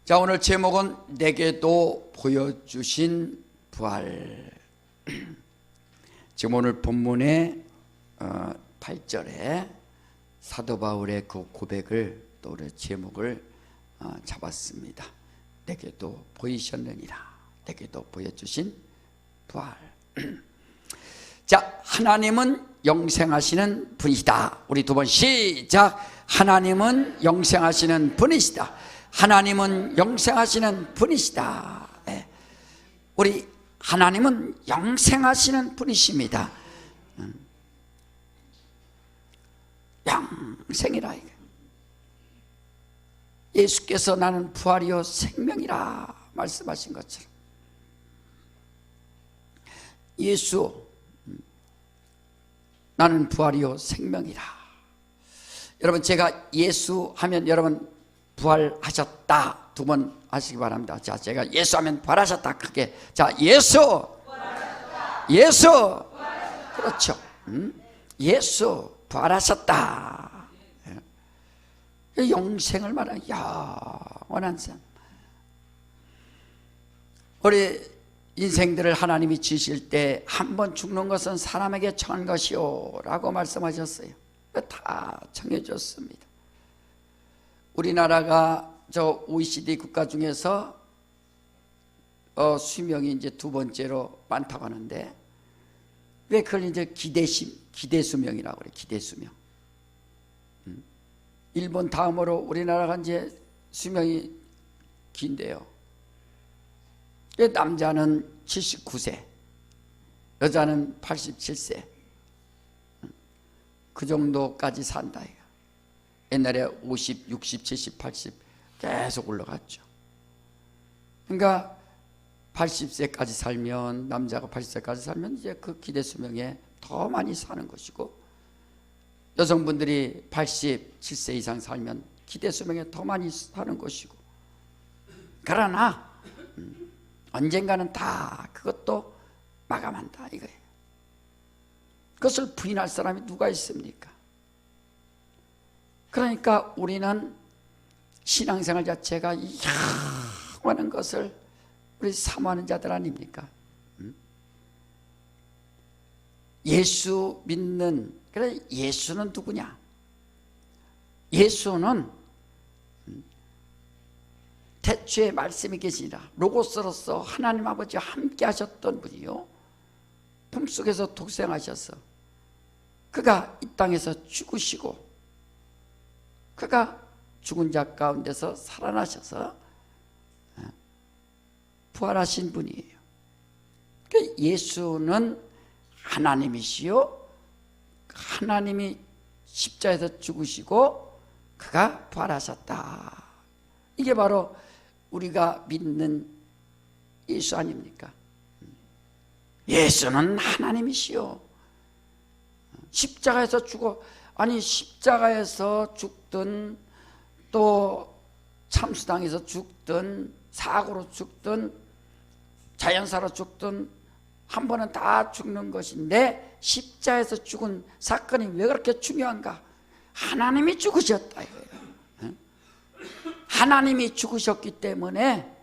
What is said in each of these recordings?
자, 오늘 제목은 내게도 보여주신 부활. 지금 오늘 본문의 8절에 사도 바울의 그 고백을 또 우리 제목을 잡았습니다. 내게도 보이셨느니라. 내게도 보여주신 부활. 자, 하나님은 영생하시는 분이시다. 우리 두 번 시작. 하나님은 영생하시는 분이시다. 하나님은 영생하시는 분이시다. 네. 우리 하나님은 영생하시는 분이십니다. 영생이라. 예수께서 나는 부활이요 생명이라 말씀하신 것처럼 예수 나는 부활이요 생명이라. 여러분, 제가 예수 하면 여러분 부활하셨다 두 번 하시기 바랍니다. 자, 제가 예수 하면 부활하셨다 크게. 자, 예수 부활하셨다. 예수 부활하셨다. 그렇죠. 예수 부활하셨다. 영생을 말하는 영원한 삶. 우리 인생들을 하나님이 지실 때 한 번 죽는 것은 사람에게 정한 것이요 라고 말씀하셨어요. 다 정해졌습니다. 우리나라가 저 OECD 국가 중에서 수명이 이제 두 번째로 많다고 하는데 왜 그걸 이제 기대수명이라고 그래. 기대수명. 일본 다음으로 우리나라가 이제 수명이 긴데요. 남자는 79세, 여자는 87세. 그 정도까지 산다. 옛날에 50, 60, 70, 80 계속 올라갔죠. 그러니까 80세까지 살면, 남자가 80세까지 살면 이제 그 기대 수명에 더 많이 사는 것이고, 여성분들이 87세 이상 살면 기대 수명에 더 많이 사는 것이고, 그러나 언젠가는 다 그것도 마감한다 이거예요. 그것을 부인할 사람이 누가 있습니까? 그러니까 우리는 신앙생활 자체가 영원한 것을 우리 사모하는 자들 아닙니까? 예수 믿는, 그래, 예수는 누구냐? 예수는 태초에 말씀이 계시니라. 로고스로서 하나님 아버지와 함께 하셨던 분이요, 품속에서 독생하셔서 그가 이 땅에서 죽으시고 그가 죽은 자 가운데서 살아나셔서 부활하신 분이에요. 예수는 하나님이시요, 하나님이 십자에서 죽으시고 그가 부활하셨다. 이게 바로 우리가 믿는 예수 아닙니까? 예수는 하나님이시요, 십자가에서 죽어, 아니 십자가에서 죽든 또 참수당해서 죽든 사고로 죽든 자연사로 죽든 한 번은 다 죽는 것인데, 십자가에서 죽은 사건이 왜 그렇게 중요한가? 하나님이 죽으셨다 이거예요. 하나님이 죽으셨기 때문에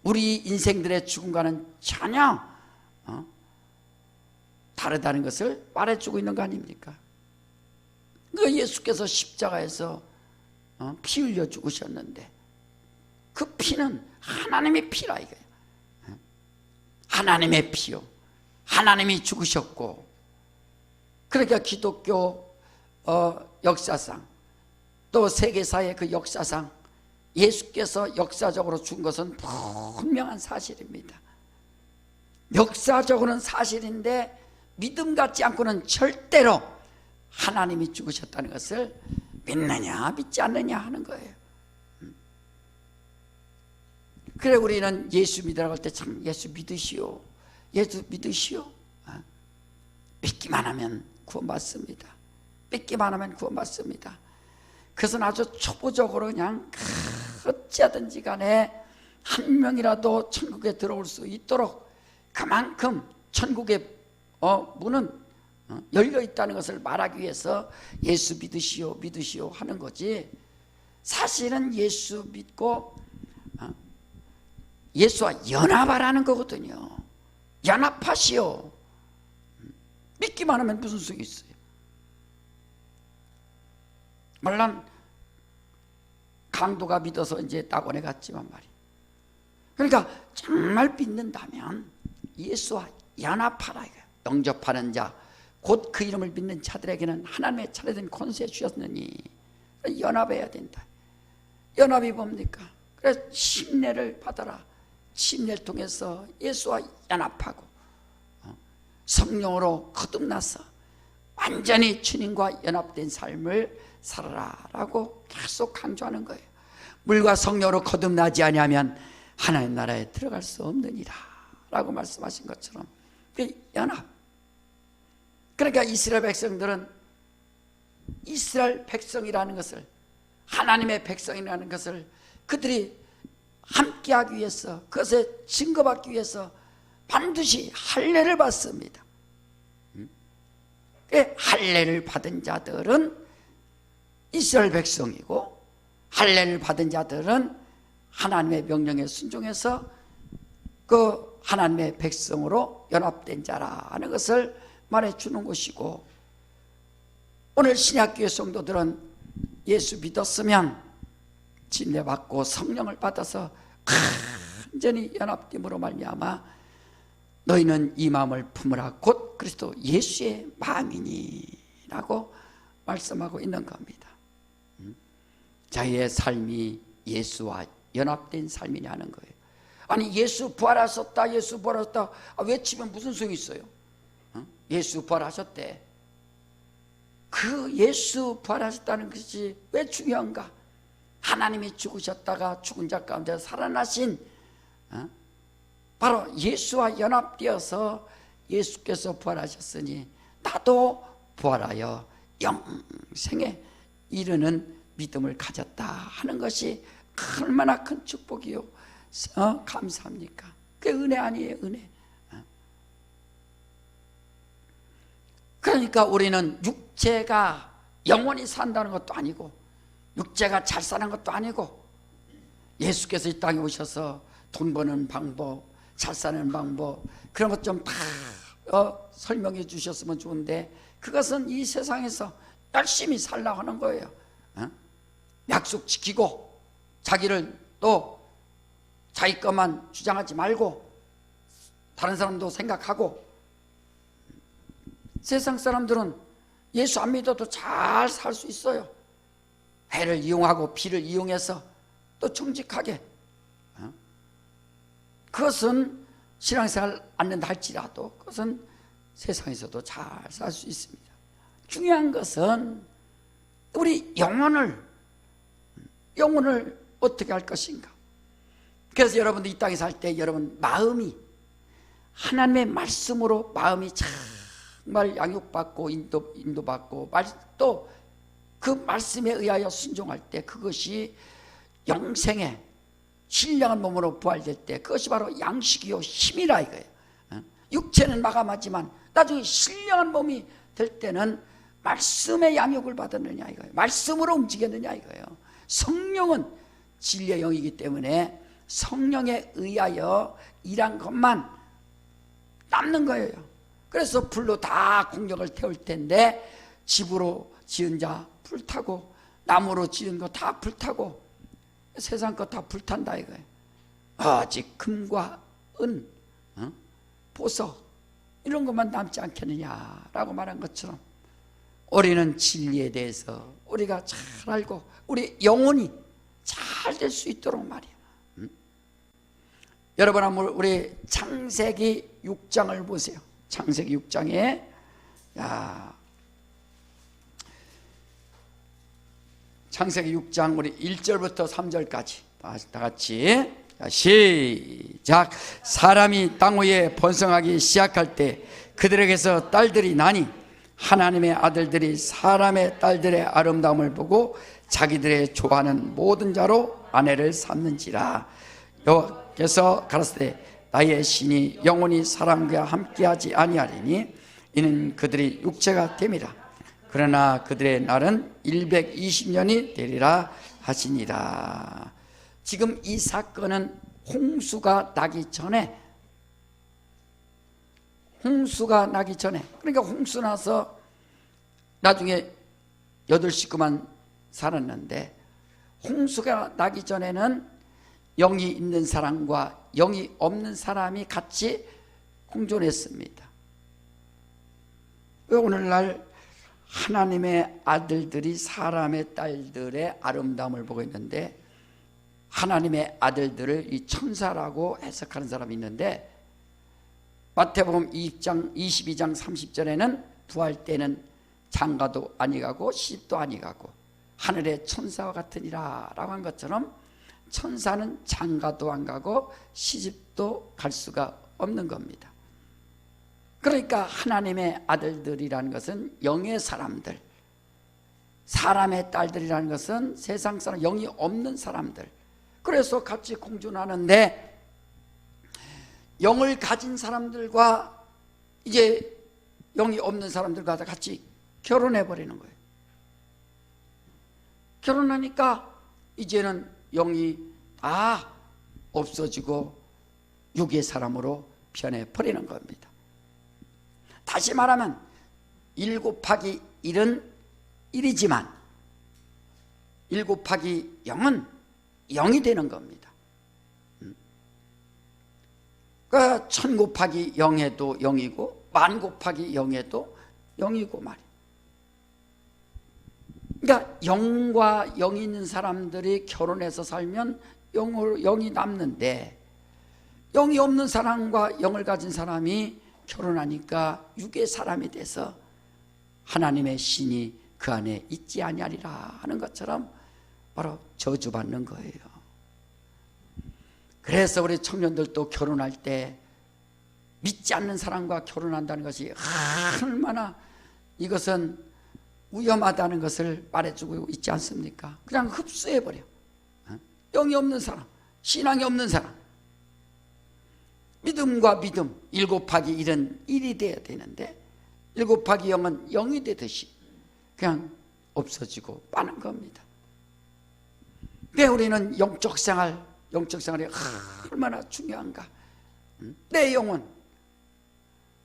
우리 인생들의 죽음과는 전혀 다르다는 것을 말해주고 있는 거 아닙니까? 그 예수께서 십자가에서 피 흘려 죽으셨는데 그 피는 하나님의 피라 이거예요. 하나님의 피요, 하나님이 죽으셨고, 그러니까 기독교 역사상 또 세계사의 그 역사상 예수께서 역사적으로 죽은 것은 분명한 사실입니다. 역사적으로는 사실인데 믿음 같지 않고는 절대로 하나님이 죽으셨다는 것을 믿느냐 믿지 않느냐 하는 거예요. 그래, 우리는 예수 믿으라고 할 때 참 예수 믿으시오, 예수 믿으시오. 믿기만 하면 구원받습니다. 믿기만 하면 구원받습니다. 그것은 아주 초보적으로 그냥 어찌하든지 간에 한 명이라도 천국에 들어올 수 있도록 그만큼 천국의 문은 열려 있다는 것을 말하기 위해서 예수 믿으시오 믿으시오 하는 거지, 사실은 예수 믿고 예수와 연합하라는 거거든요. 연합하시오. 믿기만 하면 무슨 소용이 있어요? 물론 강도가 믿어서 이제 낙원에 갔지만 말이에요. 그러니까 정말 믿는다면 예수와 연합하라 이거예요. 영접하는 자, 곧 그 이름을 믿는 자들에게는 하나님의 차례된 권세 주셨느니 연합해야 된다. 연합이 뭡니까? 그래서 침례를 받아라. 침례를 통해서 예수와 연합하고 성령으로 거듭나서 완전히 주님과 연합된 삶을 살아라라고 계속 강조하는 거예요. 물과 성령으로 거듭나지 아니하면 하나님 나라에 들어갈 수 없느니라 라고 말씀하신 것처럼 연합. 그러니까 이스라엘 백성들은 이스라엘 백성이라는 것을, 하나님의 백성이라는 것을 그들이 함께하기 위해서, 그것에 증거받기 위해서 반드시 할례를 받습니다. 할례를 받은 자들은 이스라엘 백성이고, 할례를 받은 자들은 하나님의 명령에 순종해서 그 하나님의 백성으로 연합된 자라는 것을 말해주는 것이고, 오늘 신약교회 성도들은 예수 믿었으면 침례받고 성령을 받아서 완전히 연합됨으로 말미암아 너희는 이 마음을 품으라 곧 그리스도 예수의 마음이니 라고 말씀하고 있는 겁니다. 자기의 삶이 예수와 연합된 삶이냐는 거예요. 아니 예수 부활하셨다, 예수 부활하셨다 외치면 무슨 소용이 있어요? 예수 부활하셨대. 그 예수 부활하셨다는 것이 왜 중요한가? 하나님이 죽으셨다가 죽은 자 가운데 살아나신 바로 예수와 연합되어서 예수께서 부활하셨으니 나도 부활하여 영생에 이르는 믿음을 가졌다 하는 것이 얼마나 큰 축복이요. 감사합니까? 그게 은혜 아니에요, 은혜. 그러니까 우리는 육체가 영원히 산다는 것도 아니고, 육체가 잘 사는 것도 아니고, 예수께서 이 땅에 오셔서 돈 버는 방법, 잘 사는 방법, 그런 것 좀 다 설명해 주셨으면 좋은데, 그것은 이 세상에서 열심히 살라고 하는 거예요. 약속 지키고, 자기를 또 자기 것만 주장하지 말고 다른 사람도 생각하고. 세상 사람들은 예수 안 믿어도 잘 살 수 있어요. 해를 이용하고 비를 이용해서 또 정직하게. 그것은 신앙생활 않는다 할지라도 그것은 세상에서도 잘 살 수 있습니다. 중요한 것은 우리 영혼을 어떻게 할 것인가. 그래서 여러분들 이 땅에 살 때 여러분 마음이 하나님의 말씀으로 마음이 정말 양육받고 인도받고 또 그 말씀에 의하여 순종할 때 그것이 영생의 신령한 몸으로 부활될 때 그것이 바로 양식이요 힘이라 이거예요. 육체는 마감하지만 나중에 신령한 몸이 될 때는 말씀의 양육을 받았느냐 이거예요. 말씀으로 움직였느냐 이거예요. 성령은 진리의 영이기 때문에 성령에 의하여 일한 것만 남는 거예요. 그래서 불로 다 공력을 태울 텐데 집으로 지은 자 불타고 나무로 지은 거 다 불타고 세상 거 다 불탄다 이거예요. 오직 금과 은, 보석 이런 것만 남지 않겠느냐라고 말한 것처럼 우리는 진리에 대해서 우리가 잘 알고 우리 영혼이 잘 될 수 있도록 말이에요. 여러분 한번 우리 창세기 6장을 보세요. 창세기 6장에 창세기 6장 우리 1절부터 3절까지 다 같이 시작. 사람이 땅 위에 번성하기 시작할 때 그들에게서 딸들이 나니 하나님의 아들들이 사람의 딸들의 아름다움을 보고 자기들의 좋아하는 모든 자로 아내를 삼는지라. 여호와께서 가라사대 나의 신이 영원히 사람과 함께하지 아니하리니 이는 그들이 육체가 됨이라. 그러나 그들의 날은 120년이 되리라 하시니라. 지금 이 사건은 홍수가 나기 전에, 그러니까 홍수 나서 나중에 8식구만 살았는데, 홍수가 나기 전에는 영이 있는 사람과 영이 없는 사람이 같이 공존했습니다. 오늘날 하나님의 아들들이 사람의 딸들의 아름다움을 보고 있는데, 하나님의 아들들을 이 천사라고 해석하는 사람이 있는데, 마태복음 22장 30절에는 부활 때는 장가도 아니가고 시집도 아니가고 하늘의 천사와 같으니라 라고 한 것처럼, 천사는 장가도 안 가고 시집도 갈 수가 없는 겁니다. 그러니까 하나님의 아들들이라는 것은 영의 사람들, 사람의 딸들이라는 것은 세상 사람, 영이 없는 사람들. 그래서 같이 공존하는데, 영을 가진 사람들과 이제 영이 없는 사람들과 다 같이 결혼해 버리는 거예요. 결혼하니까 이제는 영이 다 없어지고 육의 사람으로 변해 버리는 겁니다. 다시 말하면 1 곱하기 1은 1이지만 1 곱하기 0은 0이 되는 겁니다. 그러니까 1000 곱하기 0에도 0이고 10,000 곱하기 0에도 0이고 말이에요. 그러니까 0과 0이 있는 사람들이 결혼해서 살면 0이 남는데, 0이 없는 사람과 0을 가진 사람이 결혼하니까 육의 사람이 돼서 하나님의 신이 그 안에 있지 아니하리라 하는 것처럼 바로 저주받는 거예요. 그래서 우리 청년들도 결혼할 때 믿지 않는 사람과 결혼한다는 것이 얼마나 이것은 위험하다는 것을 말해주고 있지 않습니까? 그냥 흡수해버려. 영이 없는 사람, 신앙이 없는 사람, 믿음과 믿음, 1 곱하기 1은 1이 돼야 되는데 1 곱하기 0은 0이 되듯이 그냥 없어지고 빠는 겁니다. 왜 우리는 영적 생활이 얼마나 중요한가? 내 영혼,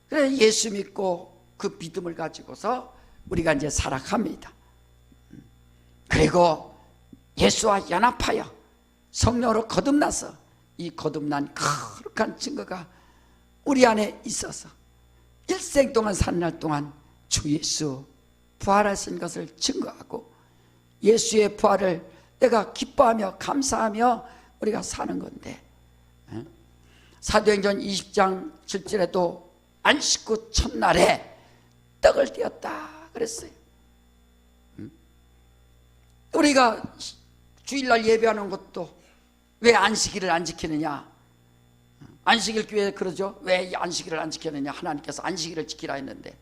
그래 예수 믿고 그 믿음을 가지고서 우리가 이제 살아갑니다. 그리고 예수와 연합하여 성령으로 거듭나서 이 거듭난 거룩한 증거가 우리 안에 있어서 일생 동안 사는 날 동안 주 예수 부활하신 것을 증거하고 예수의 부활을 내가 기뻐하며 감사하며 우리가 사는 건데, 사도행전 20장 7절에도 안식구 첫날에 떡을 떼었다 그랬어요. 우리가 주일날 예배하는 것도 왜 안식일을 안 지키느냐? 안식일 교회 그러죠. 왜 안식일을 안 지키느냐? 하나님께서 안식일을 지키라 했는데,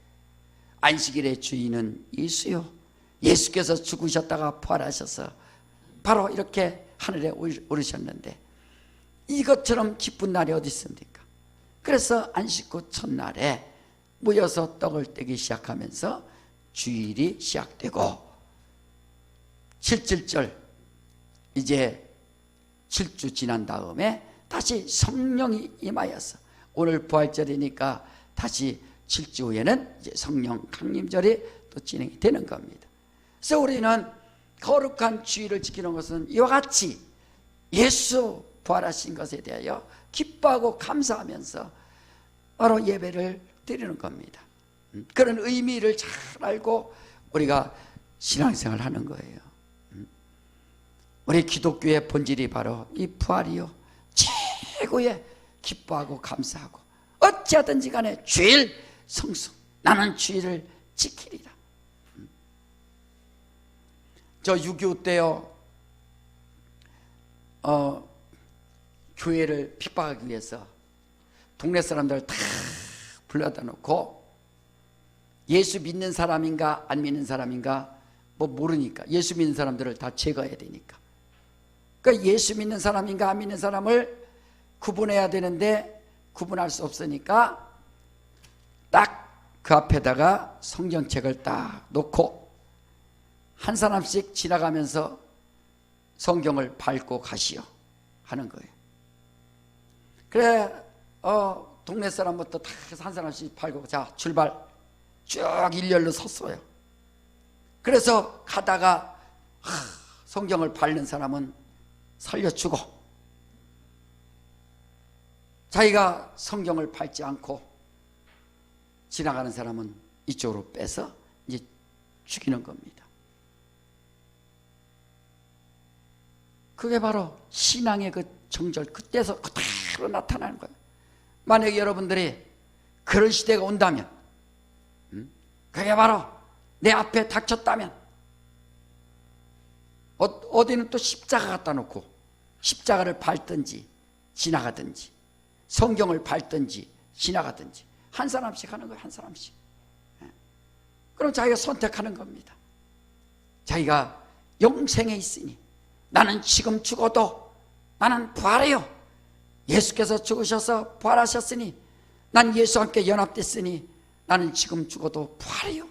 안식일의 주인은 예수요. 예수께서 죽으셨다가 부활하셔서 바로 이렇게 하늘에 오르셨는데 이것처럼 기쁜 날이 어디 있습니까? 그래서 안식구 첫날에 모여서 떡을 떼기 시작하면서 주일이 시작되고, 7.7절 이제 7주 지난 다음에 다시 성령이 임하여서, 오늘 부활절이니까 다시 7주 후에는 이제 성령 강림절이 또 진행이 되는 겁니다. 그래서 우리는 거룩한 주일을 지키는 것은 이와 같이 예수 부활하신 것에 대하여 기뻐하고 감사하면서 바로 예배를 드리는 겁니다. 그런 의미를 잘 알고 우리가 신앙생활을 하는 거예요. 우리 기독교의 본질이 바로 이 부활이요, 최고의 기뻐하고 감사하고 어찌하든지 간에 주일 성수, 나는 주일을 지키리라. 저 6.25 때요, 교회를 핍박하기 위해서 동네 사람들 다 불러다 놓고, 예수 믿는 사람인가 안 믿는 사람인가 뭐 모르니까 예수 믿는 사람들을 다 제거해야 되니까, 그러니까 예수 믿는 사람인가 안 믿는 사람을 구분해야 되는데 구분할 수 없으니까 딱 그 앞에다가 성경책을 딱 놓고 한 사람씩 지나가면서 성경을 밟고 가시오 하는 거예요. 그래 동네 사람부터 다 한 사람씩 팔고 자 출발 쭉 일렬로 섰어요. 그래서 가다가 성경을 밟는 사람은 살려주고 자기가 성경을 밟지 않고 지나가는 사람은 이쪽으로 빼서 이제 죽이는 겁니다. 그게 바로 신앙의 그 정절, 그때서 그대로 나타나는 거예요. 만약에 여러분들이 그런 시대가 온다면, 그게 바로 내 앞에 닥쳤다면, 어디는 또 십자가 갖다 놓고 십자가를 밟든지 지나가든지 성경을 밟든지 지나가든지 한 사람씩 하는 거예요. 한 사람씩. 그럼 자기가 선택하는 겁니다. 자기가 영생에 있으니 나는 지금 죽어도 나는 부활해요. 예수께서 죽으셔서 부활하셨으니 난 예수와 함께 연합됐으니 나는 지금 죽어도 부활해요.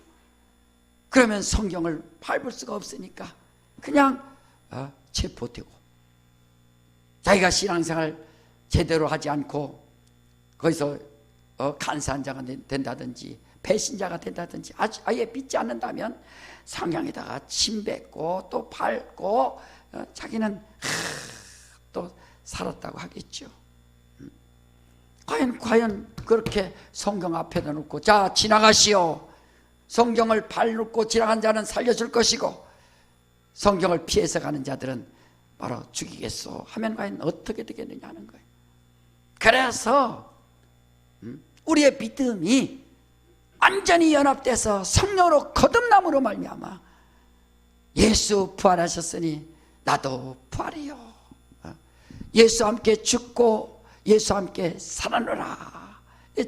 그러면 성경을 밟을 수가 없으니까 그냥 체포되고 자기가 신앙생활 제대로 하지 않고 거기서 간사한 자가 된다든지 배신자가 된다든지 아예 믿지 않는다면 상향에다가 침 뱉고 또 밟고 자기는 또 살았다고 하겠죠. 과연 그렇게 성경 앞에다 놓고 자 지나가시오. 성경을 밟고 지나간 자는 살려줄 것이고 성경을 피해서 가는 자들은 바로 죽이겠소 하면 과연 어떻게 되겠느냐 하는 거예요. 그래서 우리의 믿음이 완전히 연합돼서 성령으로 거듭남으로 말미암아 예수 부활하셨으니 나도 부활이요. 예수와 함께 죽고 예수와 함께 살아노라.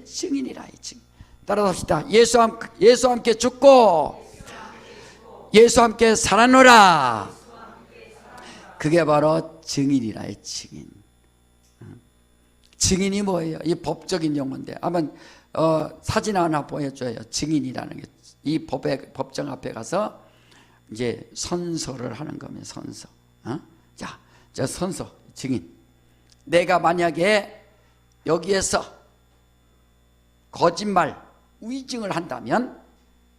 증인이라. 증인. 따라합시다. 예수와 함께 죽고 예수와 함께 살아노라. 그게 바로 증인이라. 증인. 증인이 뭐예요? 이 법적인 용어인데 한번 사진 하나 보여줘요. 증인이라는 게 이 법정 앞에 가서 이제 선서를 하는 겁니다. 선서. 자, 저 선서 증인. 내가 만약에 여기에서 거짓말, 위증을 한다면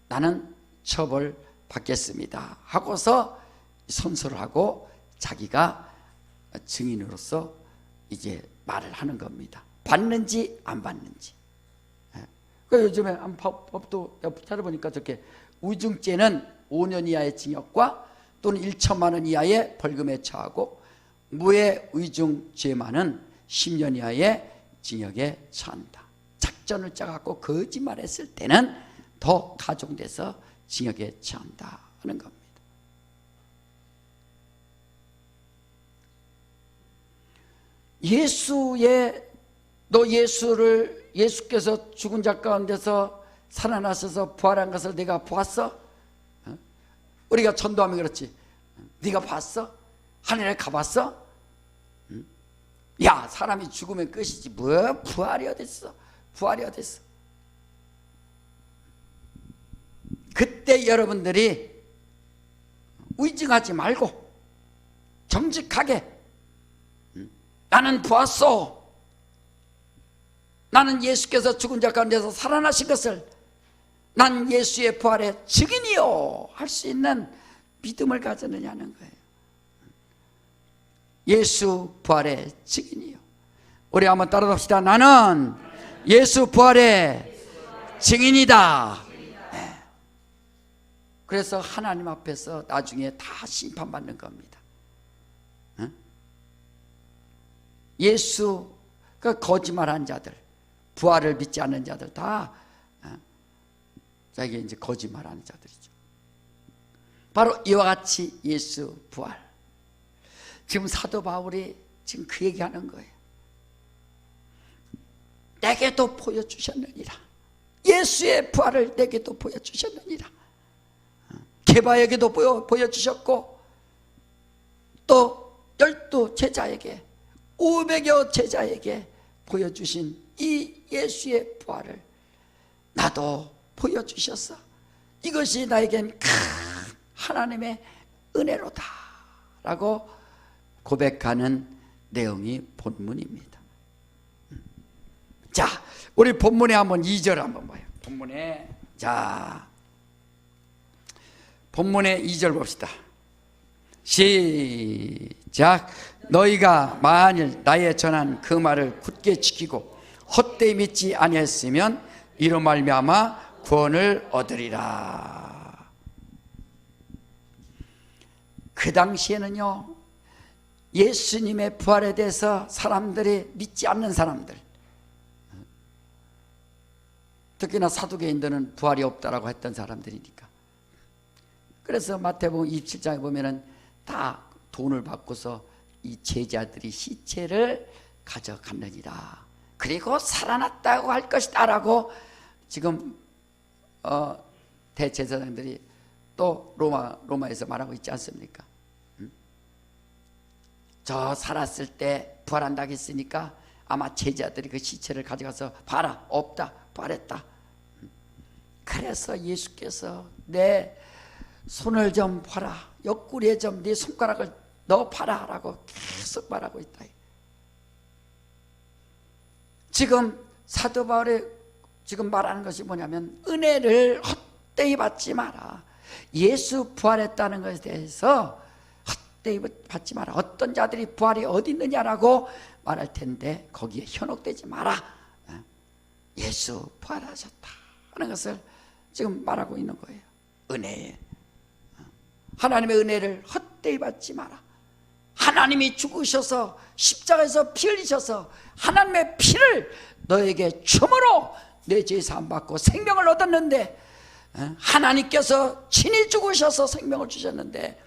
나는 처벌 받겠습니다 하고서 선서를 하고 자기가 증인으로서 이제 말을 하는 겁니다. 받는지 안 받는지. 그 요즘에 법도 찾아보니까 저렇게 위증죄는 5년 이하의 징역과 또는 1천만 원 이하의 벌금에 처하고 무해 위증죄만은 10년 이하의 징역에 처한다. 작전을 짜갖고 거짓말했을 때는 더 가중돼서 징역에 처한다 하는 겁니다. 예수께서 죽은 자 가운데서 살아나셔서 부활한 것을 내가 보았어? 우리가 전도하면 그렇지. 네가 봤어? 하늘에 가봤어? 야, 사람이 죽으면 끝이지. 뭐 부활이 어딨어? 부활이 어딨어? 그때 여러분들이 위증하지 말고 정직하게 나는 보았소. 나는 예수께서 죽은 자 가운데서 살아나신 것을 난 예수의 부활의 증인이요 할 수 있는 믿음을 가졌느냐는 거예요. 예수 부활의 증인이요. 우리 한번 따라합시다. 나는 예수 부활의 증인이다. 네. 그래서 하나님 앞에서 나중에 다 심판받는 겁니다. 예수가 거짓말한 자들, 부활을 믿지 않는 자들 다 자기가 이제 거짓말하는 자들이죠. 바로 이와 같이 예수 부활. 지금 사도 바울이 지금 그 얘기하는 거예요. 내게도 보여주셨느니라. 예수의 부활을 내게도 보여주셨느니라. 게바에게도 보여주셨고 또 12 제자에게 500여 제자에게 보여주신 이 예수의 부활을 나도 보여주셨어. 이것이 나에겐 큰 하나님의 은혜로다 라고 고백하는 내용이 본문입니다. 자, 우리 본문에 한번 2절 한번 봐요. 본문에, 자, 본문의 2절 봅시다. 시작. 너희가 만일 나의 전한 그 말을 굳게 지키고 헛되이 믿지 아니했으면 이로 말미암아 구원을 얻으리라. 그 당시에는요, 예수님의 부활에 대해서 사람들이 믿지 않는 사람들, 특히나 사두개인들은 부활이 없다라고 했던 사람들이니까. 그래서 마태복음 27장에 보면은 다 돈을 받고서 이 제자들이 시체를 가져갔느니라. 그리고 살아났다고 할 것이다 라고 지금 대제사장들이 또 로마에서 말하고 있지 않습니까? 저 살았을 때 부활한다고 했으니까 아마 제자들이 그 시체를 가져가서 봐라, 없다, 부활했다. 그래서 예수께서 내 손을 좀 봐라, 옆구리에 좀 네 손가락을 넣어 봐라 라고 계속 말하고 있다. 지금 사도 바울이 지금 말하는 것이 뭐냐면, 은혜를 헛되이 받지 마라. 예수 부활했다는 것에 대해서 헛되이 받지 마라. 어떤 자들이 부활이 어디 있느냐라고 말할 텐데 거기에 현혹되지 마라. 예수 부활하셨다 하는 것을 지금 말하고 있는 거예요. 은혜, 하나님의 은혜를 헛되이 받지 마라. 하나님이 죽으셔서 십자가에서 피 흘리셔서 하나님의 피를 너에게 줌으로 내 죄 사함 받고 생명을 얻었는데, 하나님께서 친히 죽으셔서 생명을 주셨는데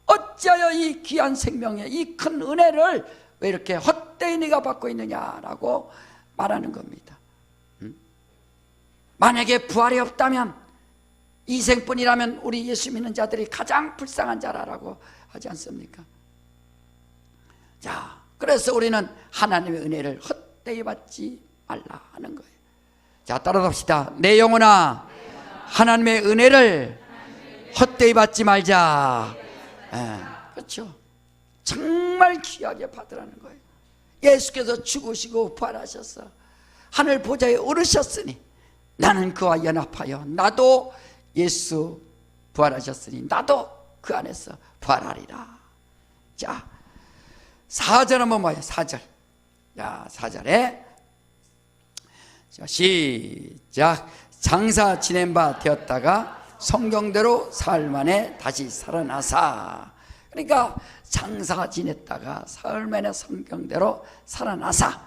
어찌하여 이 귀한 생명에 이 큰 은혜를 왜 이렇게 헛되이 네가 받고 있느냐라고 말하는 겁니다. 만약에 부활이 없다면, 이생뿐이라면 우리 예수 믿는 자들이 가장 불쌍한 자라고 하지 않습니까? 자, 그래서 우리는 하나님의 은혜를 헛되이 받지 말라 하는 거예요. 자, 따라합시다. 내 영혼아, 하나님의 은혜를 헛되이 받지 말자. 그렇죠. 정말 귀하게 받으라는 거예요. 예수께서 죽으시고 부활하셔서 하늘 보좌에 오르셨으니 나는 그와 연합하여 나도 예수 부활하셨으니 나도 그 안에서 부활하리라. 자, 4절 한번 봐요. 4절. 자, 4절에 자, 시작. 장사 지낸 바 되었다가 성경대로 사흘 만에 다시 살아나사. 그러니까 장사 지냈다가 사흘 만에 성경대로 살아나사.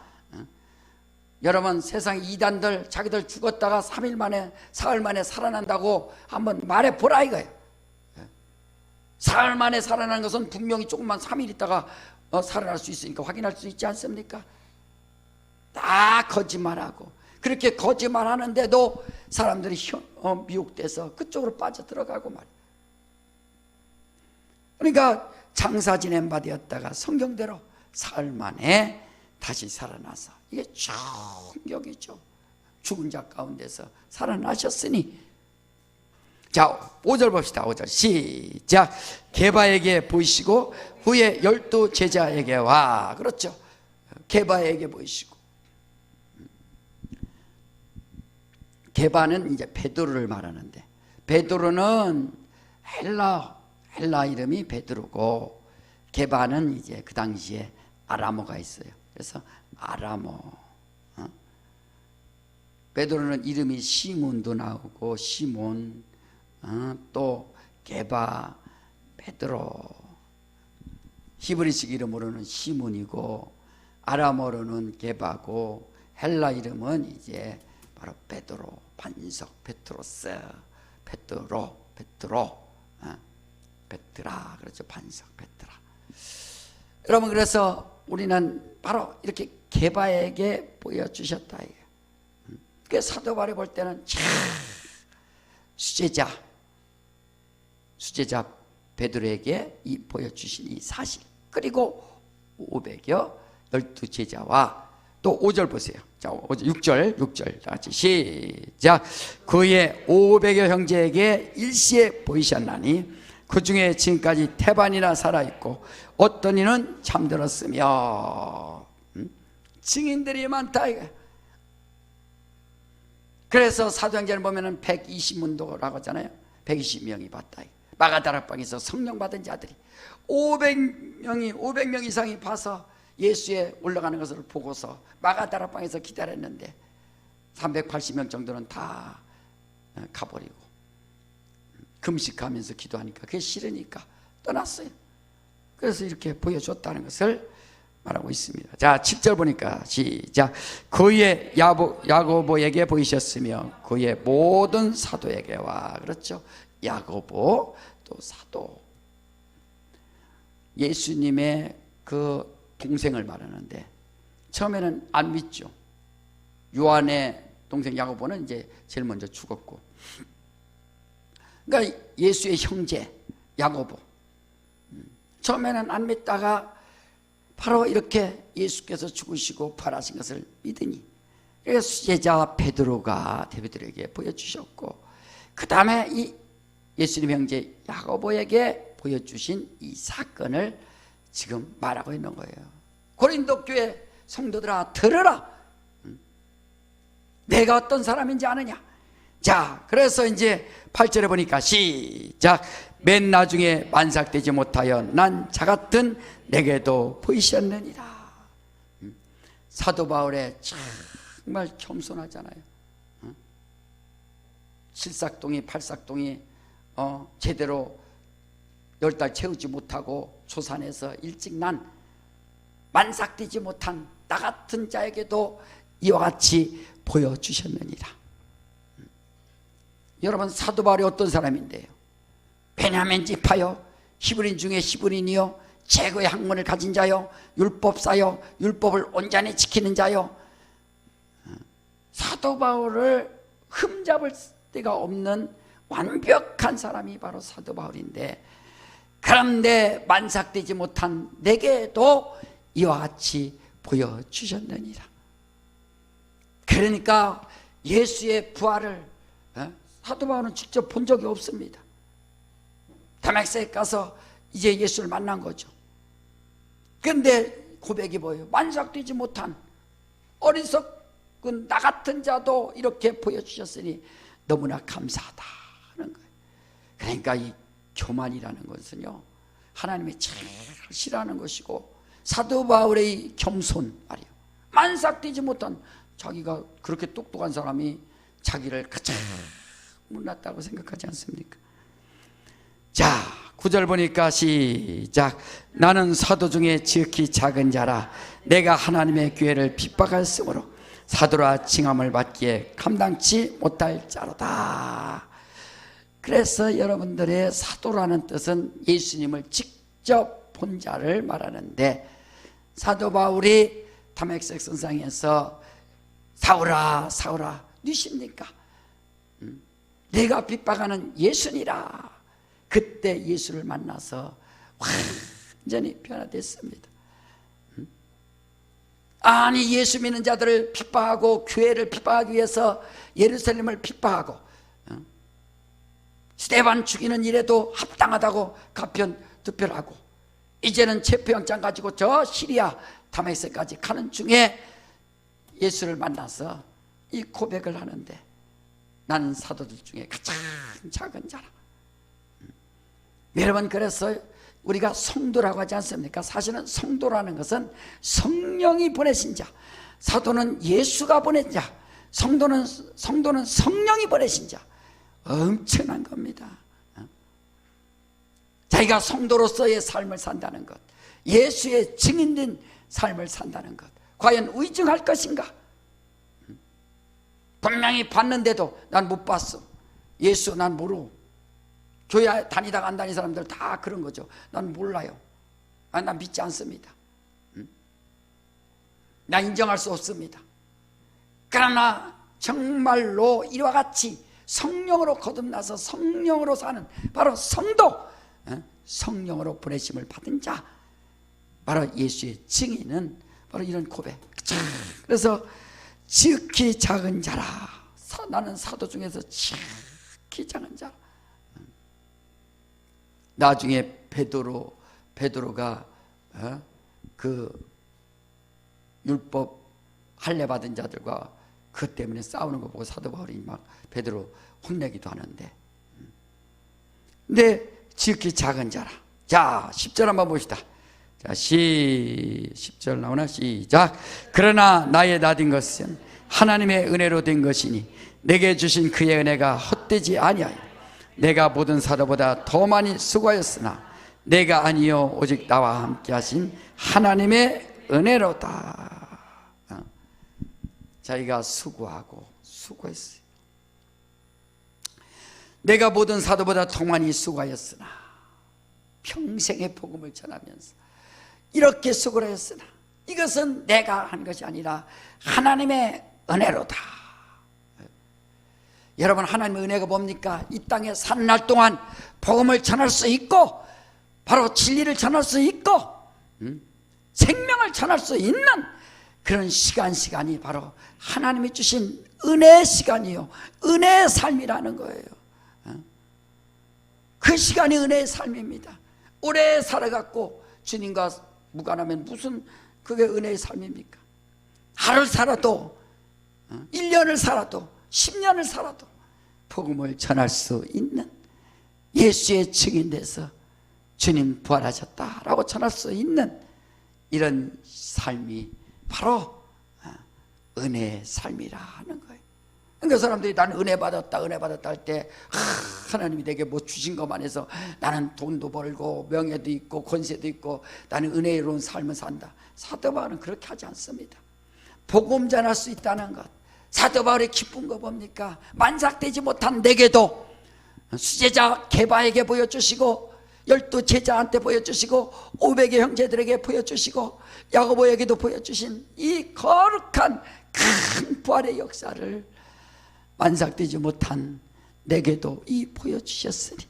여러분, 세상 이단들 자기들 죽었다가 3일 만에 사흘 만에 살아난다고 한번 말해보라 이거예요. 사흘 만에 살아나는 것은 분명히 조금만 3일 있다가 살아날 수 있으니까 확인할 수 있지 않습니까? 다 거짓말하고, 그렇게 거짓말하는데도 사람들이 미혹돼서 그쪽으로 빠져들어가고 말이에요. 그러니까 장사 지낸 바 되었다가 성경대로 사흘 만에 다시 살아나서, 이게 충격이죠. 죽은 자 가운데서 살아나셨으니. 자, 5절 봅시다. 5절 시작. 게바에게 보이시고 후에 12 제자에게 와. 그렇죠. 게바에게 보이시고. 게바는 이제 베드로를 말하는데, 베드로는 헬라 이름이 베드로고, 게바는 이제 그 당시에 아람어가 있어요. 그래서 아람어. 베드로는 이름이 시몬도 나오고, 시몬, 또 게바, 베드로. 히브리식 이름으로는 시몬이고, 아람어로는 게바고, 헬라 이름은 이제 바로 베드로, 반석, 베트로스, 베드로, 베드라, 그렇죠. 반석, 베드라. 여러분, 그래서 우리는 바로 이렇게 게바에게 보여주셨다. 그 사도 바울이 볼 때는 수제자 베드로에게 보여주신 이 사실, 그리고 500여 12 제자와 또 5절 보세요. 자, 6절 같이 시작. 그의 500여 형제에게 일시에 보이셨나니 그 중에 지금까지 태반이나 살아있고 어떤 이는 잠들었으며. 증인들이 많다. 그래서 사도행전을 보면은 120문도라고 하잖아요. 120명이 봤다. 마가다락방에서 성령 받은 자들이 500명 이상이 봐서 예수에 올라가는 것을 보고서 마가다락방에서 기다렸는데 380명 정도는 다 가버리고 금식하면서 기도하니까 그게 싫으니까 떠났어요. 그래서 이렇게 보여줬다는 것을 말하고 있습니다. 자, 7절 보니까 시작. 그의 야고보에게 보이셨으며 그의 모든 사도에게와. 그렇죠. 야고보 또 사도, 예수님의 그 동생을 말하는데 처음에는 안 믿죠. 요한의 동생 야고보는 이제 제일 먼저 죽었고, 그러니까 예수의 형제 야고보 처음에는 안 믿다가 바로 이렇게 예수께서 죽으시고 부활하신 것을 믿으니, 그래서 수제자 베드로가 베드로에게 보여주셨고, 그 다음에 이 예수님 형제 야고보에게 보여주신 이 사건을 지금 말하고 있는 거예요. 고린도 교회 성도들아 들으라. 내가 어떤 사람인지 아느냐. 자, 그래서 이제 8절에 보니까 시작. 맨 나중에 만삭되지 못하여 난 자같은 내게도 보이셨느니라. 사도 바울의 정말 겸손하잖아요. 칠삭동이 팔삭동이 제대로 10달 채우지 못하고 초산에서 일찍 난 만삭되지 못한 나 같은 자에게도 이와 같이 보여주셨느니라. 여러분, 사도 바울이 어떤 사람인데요? 베냐민 지파요, 히브리인 중에 히브리인이요, 제거의 학문을 가진 자요, 율법사요, 율법을 온전히 지키는 자요. 사도 바울을 흠잡을 데가 없는 완벽한 사람이 바로 사도 바울인데, 그런데 만삭되지 못한 내게도 이와 같이 보여주셨느니라. 그러니까 예수의 부활을 사도 바울은 직접 본 적이 없습니다. 다메섹에 가서 이제 예수를 만난 거죠. 그런데 고백이 뭐예요? 만삭되지 못한 어리석은 나 같은 자도 이렇게 보여주셨으니 너무나 감사하다 하는 거예요. 그러니까 이 교만이라는 것은요, 하나님이 제일 싫어하는 것이고, 사도 바울의 이 겸손 말이에요. 만삭되지 못한, 자기가 그렇게 똑똑한 사람이 자기를 가장 못났다고 생각하지 않습니까? 자, 9절 보니까 시작. 나는 사도 중에 지극히 작은 자라 내가 하나님의 교회를 핍박하였으므로 사도라 칭함을 받기에 감당치 못할 자로다. 그래서 여러분들의 사도라는 뜻은 예수님을 직접 본 자를 말하는데, 사도 바울이 다메섹 선상에서 사울아 사울아 누구십니까? 내가 핍박하는 예수니라. 그때 예수를 만나서 완전히 변화됐습니다. 아니, 예수 믿는 자들을 핍박하고 교회를 핍박하기 위해서 예루살렘을 핍박하고 스데반 죽이는 일에도 합당하다고 가편투표하고, 이제는 체포영장 가지고 저 시리아 다메섹까지 가는 중에 예수를 만나서 이 고백을 하는데, 나는 사도들 중에 가장 작은 자라. 여러분, 그래서 우리가 성도라고 하지 않습니까? 사실은 성도라는 것은 성령이 보내신 자, 사도는 예수가 보낸 자, 성도는 성령이 보내신 자. 엄청난 겁니다. 자기가 성도로서의 삶을 산다는 것, 예수의 증인된 삶을 산다는 것, 과연 의증할 것인가? 분명히 봤는데도 난 못 봤어. 예수 난 모르고. 교회 다니다가 안 다니는 사람들 다 그런 거죠. 난 몰라요. 난 믿지 않습니다. 나 인정할 수 없습니다. 그러나 정말로 이와 같이 성령으로 거듭나서 성령으로 사는 바로 성도, 성령으로 보내심을 받은 자, 바로 예수의 증인은 바로 이런 고백. 그래서 지극히 작은 자라. 나는 사도 중에서 지극히 작은 자라. 나중에 베드로가 그 율법 할례 받은 자들과 그것 때문에 싸우는 거 보고 사도 바울이 막 베드로 혼내기도 하는데, 근데 지극히 작은 자라. 자, 10절 한번 봅시다. 자, 10절 나오나? 시작. 그러나 나의 나된 것은 하나님의 은혜로 된 것이니 내게 주신 그의 은혜가 헛되지 아니하여 내가 모든 사도보다 더 많이 수고하였으나 내가 아니요 오직 나와 함께 하신 하나님의 은혜로다. 자기가 수고했어요. 내가 모든 사도보다 더 많이 수고하였으나, 평생의 복음을 전하면서 이렇게 수고를 했으나 이것은 내가 한 것이 아니라 하나님의 은혜로다. 여러분, 하나님의 은혜가 뭡니까? 이 땅에 사는 날 동안 복음을 전할 수 있고, 바로 진리를 전할 수 있고, 생명을 전할 수 있는 그런 시간이 바로 하나님이 주신 은혜의 시간이요, 은혜의 삶이라는 거예요. 그 시간이 은혜의 삶입니다. 오래 살아갖고 주님과 무관하면 무슨 그게 은혜의 삶입니까? 하루를 살아도, 1년을 살아도, 10년을 살아도 복음을 전할 수 있는, 예수의 증인돼서 주님 부활하셨다라고 전할 수 있는 이런 삶이 바로 은혜의 삶이라는 거예요. 그러니까 사람들이 나는 은혜 받았다 할 때, 하나님이 내게 뭐 주신 것만 해서 나는 돈도 벌고 명예도 있고 권세도 있고 나는 은혜로운 삶을 산다. 사도 바울은 그렇게 하지 않습니다. 복음 전할 수 있다는 것, 사도 바울의 기쁜 거 뭡니까? 만삭되지 못한 내게도 수제자 게바에게 보여주시고, 12 제자한테 보여주시고, 500의 형제들에게 보여주시고, 야고보에게도 보여주신 이 거룩한 큰 부활의 역사를 만삭되지 못한 내게도 이 보여주셨으니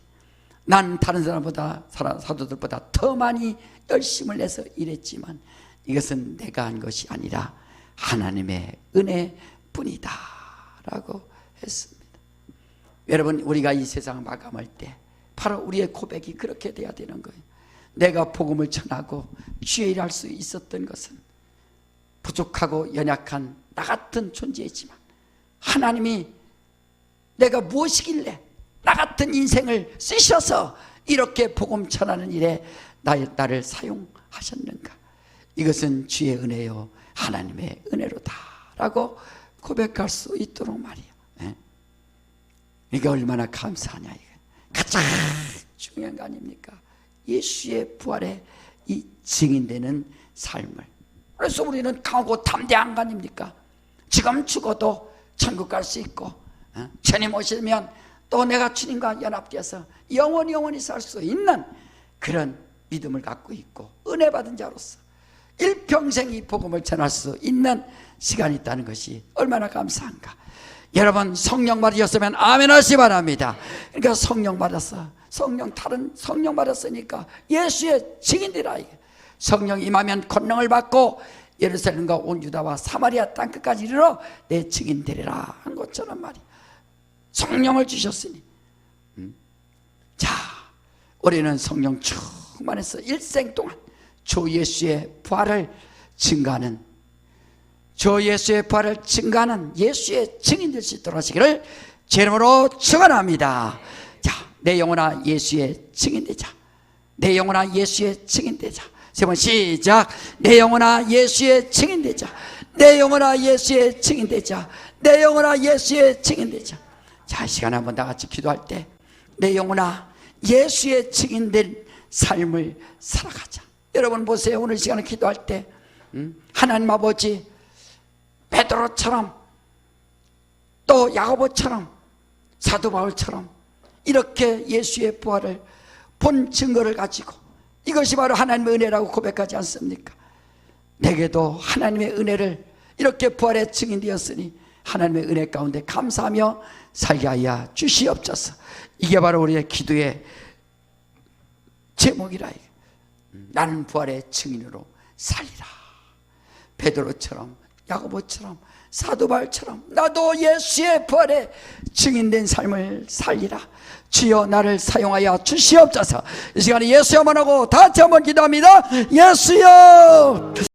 난 다른 사람보다, 사도들보다 더 많이 열심을 내서 일했지만 이것은 내가 한 것이 아니라 하나님의 은혜뿐이다 라고 했습니다. 여러분, 우리가 이 세상을 마감할 때 바로 우리의 고백이 그렇게 돼야 되는 거예요. 내가 복음을 전하고 주의 일을 할 수 있었던 것은 부족하고 연약한 나 같은 존재이지만 하나님이 내가 무엇이길래 나 같은 인생을 쓰셔서 이렇게 복음 전하는 일에 나를 사용하셨는가? 이것은 주의 은혜요 하나님의 은혜로다 라고 고백할 수 있도록 말이에요. 이게 얼마나 감사하냐. 이게 가장 중요한 거 아닙니까? 예수의 부활에 이 증인되는 삶을. 그래서 우리는 강하고 담대한 거 아닙니까? 지금 죽어도 천국 갈 수 있고, 주님 오시면 또 내가 주님과 연합돼서 영원히 살 수 있는 그런 믿음을 갖고 있고, 은혜 받은 자로서 일평생 이 복음을 전할 수 있는 시간이 있다는 것이 얼마나 감사한가. 여러분, 성령 받으셨으면 아멘 하시기 바랍니다. 그러니까 성령 받았어. 다른 성령 받았으니까 예수의 증인이라. 성령 임하면 권능을 받고 예루살렘과 온 유다와 사마리아 땅끝까지 이르러 내 증인 되리라 한 것처럼 말이야. 성령을 주셨으니, 자, 우리는 성령 충만해서 일생 동안 주 예수의 부활을 증거하는, 예수의 증인 될 수 있도록 하시기를 제 이름으로 축원합니다. 자, 내 영혼아 예수의 증인 되자. 내 영혼아 예수의 증인 되자. 세 번 시작. 내 영혼아 예수의 증인 되자. 내 영혼아 예수의 증인 되자. 내 영혼아 예수의 증인 되자. 자, 이 시간에 한번 다 같이 기도할 때 내 영혼아 예수의 증인된 삶을 살아가자. 여러분 보세요. 오늘 시간에 기도할 때 하나님 아버지, 베드로처럼 또 야고보처럼 사도 바울처럼 이렇게 예수의 부활을 본 증거를 가지고 이것이 바로 하나님의 은혜라고 고백하지 않습니까? 내게도 하나님의 은혜를 이렇게 부활의 증인되었으니 하나님의 은혜 가운데 감사하며 살게 하여 주시옵소서. 이게 바로 우리의 기도의 제목이라. 나는 부활의 증인으로 살리라. 베드로처럼 야고보처럼 사도 바울처럼 나도 예수의 부활의 증인된 삶을 살리라. 주여 나를 사용하여 주시옵소서. 이 시간에 예수여만 하고 다 같이 한번 기도합니다. 예수여.